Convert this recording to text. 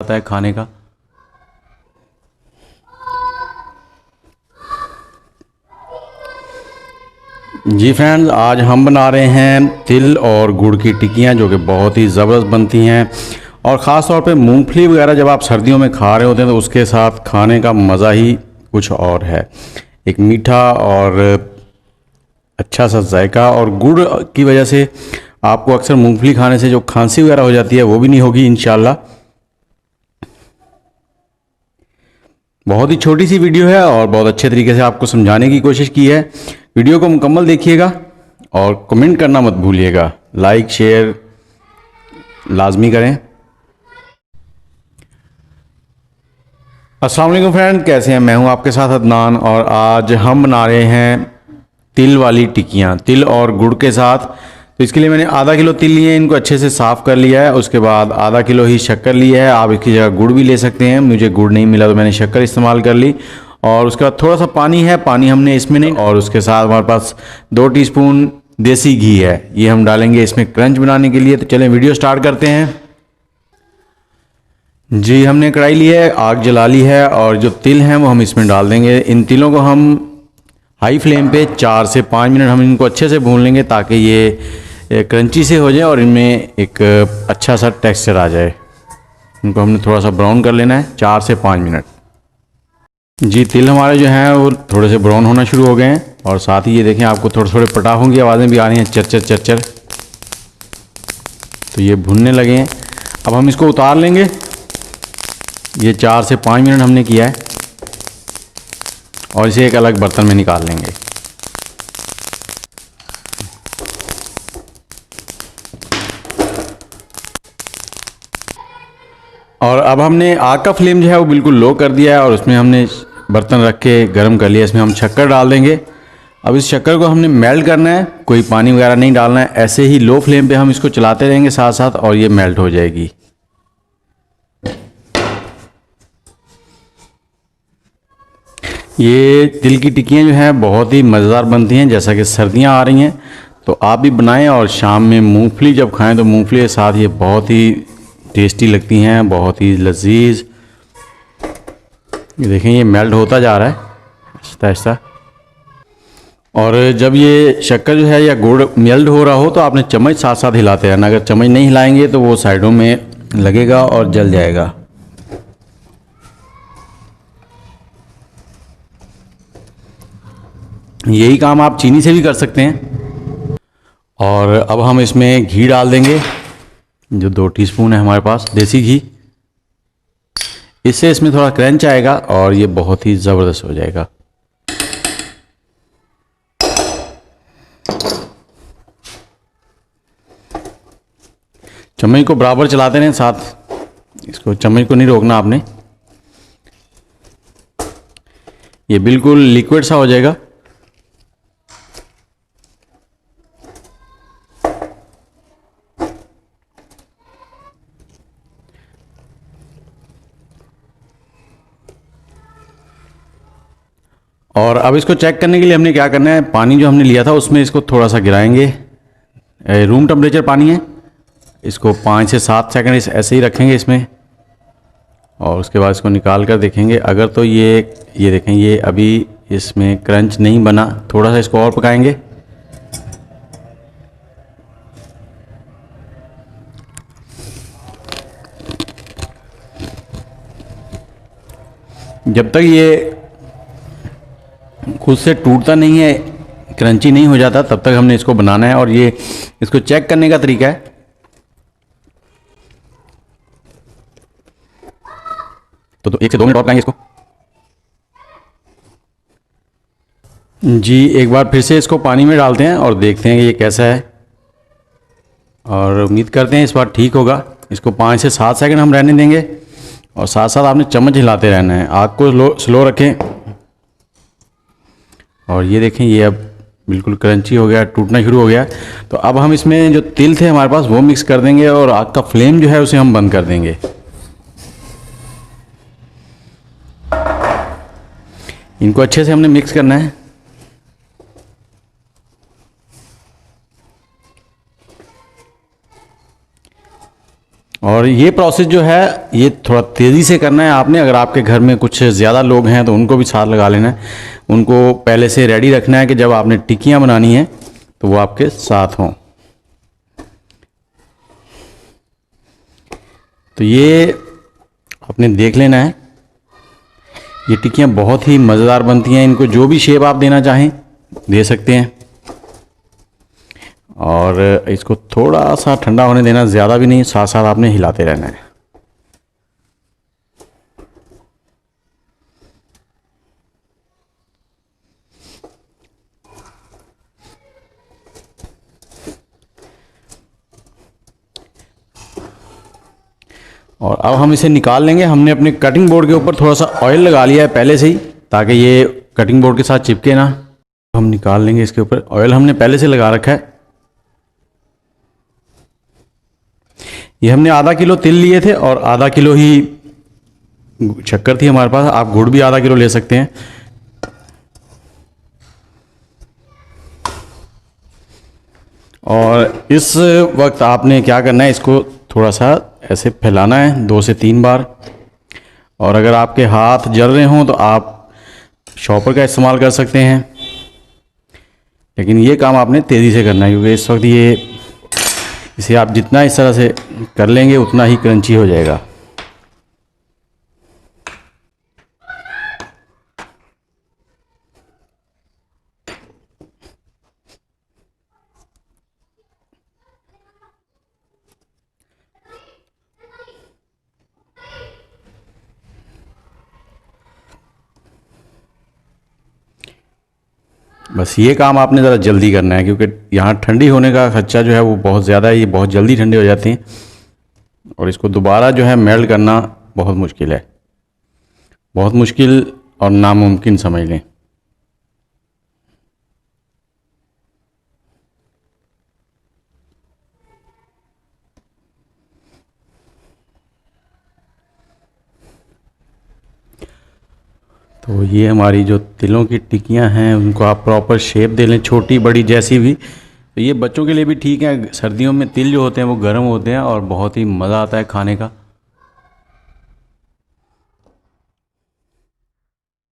आता है खाने का। जी फ्रेंड्स, आज हम बना रहे हैं तिल और गुड़ की टिक्कियाँ, जो कि बहुत ही ज़बरदस्त बनती हैं। और ख़ास तौर पे मूंगफली वगैरह जब आप सर्दियों में खा रहे होते हैं तो उसके साथ खाने का मज़ा ही कुछ और है। एक मीठा और अच्छा सा जायका, और गुड़ की वजह से आपको अक्सर मूंगफली खाने से जो खांसी वगैरह हो जाती है वो भी नहीं होगी इंशाल्लाह। बहुत ही छोटी सी वीडियो है और बहुत अच्छे तरीके से आपको समझाने की कोशिश की है। वीडियो को मुकम्मल देखिएगा और कमेंट करना मत भूलिएगा। लाइक शेयर लाजमी करें। अस्सलाम वालेकुम फ्रेंड, कैसे हैं? मैं हूं आपके साथ अदनान, और आज हम बना रहे हैं तिल वाली टिक्कियाँ, तिल और गुड़ के साथ। तो इसके लिए मैंने आधा किलो तिल लिए हैं, इनको अच्छे से साफ़ कर लिया है। उसके बाद आधा किलो ही शक्कर ली है। आप इसकी जगह गुड़ भी ले सकते हैं, मुझे गुड़ नहीं मिला तो मैंने शक्कर इस्तेमाल कर ली। और उसके बाद थोड़ा सा पानी है, पानी हमने इसमें नहीं, और उसके साथ हमारे पास 2 टीस्पून देसी घी है, ये हम डालेंगे इसमें क्रंच बनाने के लिए। तो चलें वीडियो स्टार्ट करते हैं। जी, हमने कढ़ाई ली है, आग जला ली है, और जो तिल हैं वो हम इसमें डाल देंगे। इन तिलों को हम हाई फ्लेम पे 4 से 5 मिनट हम इनको अच्छे से भून लेंगे, ताकि ये क्रंची से हो जाए और इनमें एक अच्छा सा टेक्सचर आ जाए। इनको हमने थोड़ा सा ब्राउन कर लेना है 4 से 5 मिनट। जी, तिल हमारे जो हैं वो थोड़े से ब्राउन होना शुरू हो गए हैं, और साथ ही ये देखें आपको थोड़े थोड़े पटाखों की आवाज़ें भी आ रही हैं, चरचर चरचर। तो ये भुनने लगे हैं। अब हम इसको उतार लेंगे। ये 4 से 5 मिनट हमने किया है, और इसे एक अलग बर्तन में निकाल लेंगे। और अब हमने आग का फ्लेम जो है वो बिल्कुल लो कर दिया है, और उसमें हमने बर्तन रख के गर्म कर लिया। इसमें हम शक्कर डाल देंगे। अब इस शक्कर को हमने मेल्ट करना है, कोई पानी वगैरह नहीं डालना है। ऐसे ही लो फ्लेम पे हम इसको चलाते रहेंगे साथ साथ, और ये मेल्ट हो जाएगी। ये तिल की टिक्कियाँ जो हैं बहुत ही मज़ेदार बनती हैं। जैसा कि सर्दियाँ आ रही हैं तो आप भी बनाएं, और शाम में मूंगफली जब खाएं तो मूंगफली के साथ ये बहुत ही टेस्टी लगती हैं, बहुत ही लजीज। ये देखें, ये मेल्ट होता जा रहा है आहिस्ता आहिस्ता। और जब ये शक्कर जो है या गुड़ मेल्ट हो रहा हो तो आपने चम्मच साथ साथ हिलाते रहना। अगर चम्मच नहीं हिलाएंगे तो वो साइडों में लगेगा और जल जाएगा। यही काम आप चीनी से भी कर सकते हैं। और अब हम इसमें घी डाल देंगे, जो 2 टीस्पून है हमारे पास देसी घी। इससे इसमें थोड़ा क्रंच आएगा और ये बहुत ही ज़बरदस्त हो जाएगा। चम्मच को बराबर चलाते रहें साथ, इसको चम्मच को नहीं रोकना आपने। ये बिल्कुल लिक्विड सा हो जाएगा। और अब इसको चेक करने के लिए हमने क्या करना है, पानी जो हमने लिया था उसमें इसको थोड़ा सा गिराएंगे। रूम टेम्परेचर पानी है। इसको 5 से 7 सेकंड ऐसे ही रखेंगे इसमें, और उसके बाद इसको निकाल कर देखेंगे। अगर तो ये देखें, ये अभी इसमें क्रंच नहीं बना, थोड़ा सा इसको और पकाएंगे। जब तक ये खुद से टूटता नहीं है, क्रंची नहीं हो जाता, तब तक हमने इसको बनाना है। और ये इसको चेक करने का तरीका है, तो 1 से 2 मिनट और पकाएंगे इसको। जी, एक बार फिर से इसको पानी में डालते हैं और देखते हैं कि ये कैसा है, और उम्मीद करते हैं इस बार ठीक होगा। इसको 5 से 7 सेकंड हम रहने देंगे, और साथ साथ आपने चम्मच हिलाते रहना है। आग को स्लो रखें। और ये देखें, ये अब बिल्कुल क्रंची हो गया, टूटना शुरू हो गया। तो अब हम इसमें जो तिल थे हमारे पास वो मिक्स कर देंगे, और आग का फ्लेम जो है उसे हम बंद कर देंगे। इनको अच्छे से हमने मिक्स करना है। और ये प्रोसेस जो है ये थोड़ा तेज़ी से करना है आपने। अगर आपके घर में कुछ ज़्यादा लोग हैं तो उनको भी साथ लगा लेना है, उनको पहले से रेडी रखना है कि जब आपने टिक्कियाँ बनानी है तो वो आपके साथ हों। तो ये आपने देख लेना है, ये टिक्कियाँ बहुत ही मज़ेदार बनती हैं। इनको जो भी शेप आप देना चाहें दे सकते हैं। और इसको थोड़ा सा ठंडा होने देना, ज़्यादा भी नहीं, साथ साथ आपने हिलाते रहना है। और अब हम इसे निकाल लेंगे। हमने अपने कटिंग बोर्ड के ऊपर थोड़ा सा ऑयल लगा लिया है पहले से ही, ताकि ये कटिंग बोर्ड के साथ चिपके ना। हम निकाल लेंगे इसके ऊपर, ऑयल हमने पहले से लगा रखा है। ये हमने आधा किलो तिल लिए थे और आधा किलो ही शक्कर थी हमारे पास। आप गुड़ भी आधा किलो ले सकते हैं। और इस वक्त आपने क्या करना है, इसको थोड़ा सा ऐसे फैलाना है 2 से 3 बार। और अगर आपके हाथ जल रहे हों तो आप शॉपर का इस्तेमाल कर सकते हैं, लेकिन ये काम आपने तेज़ी से करना है, क्योंकि इस वक्त इसे आप जितना इस तरह से कर लेंगे उतना ही क्रंची हो जाएगा। बस ये काम आपने ज़रा जल्दी करना है, क्योंकि यहाँ ठंडी होने का खर्चा जो है वो बहुत ज़्यादा है। ये बहुत जल्दी ठंडे हो जाते हैं और इसको दोबारा जो है मेल्ट करना बहुत मुश्किल है, बहुत मुश्किल और नामुमकिन समझ लें। तो ये हमारी जो तिलों की टिक्कियाँ हैं उनको आप प्रॉपर शेप दे लें, छोटी बड़ी जैसी भी। तो ये बच्चों के लिए भी ठीक है। सर्दियों में तिल जो होते हैं वो गर्म होते हैं और बहुत ही मज़ा आता है खाने का।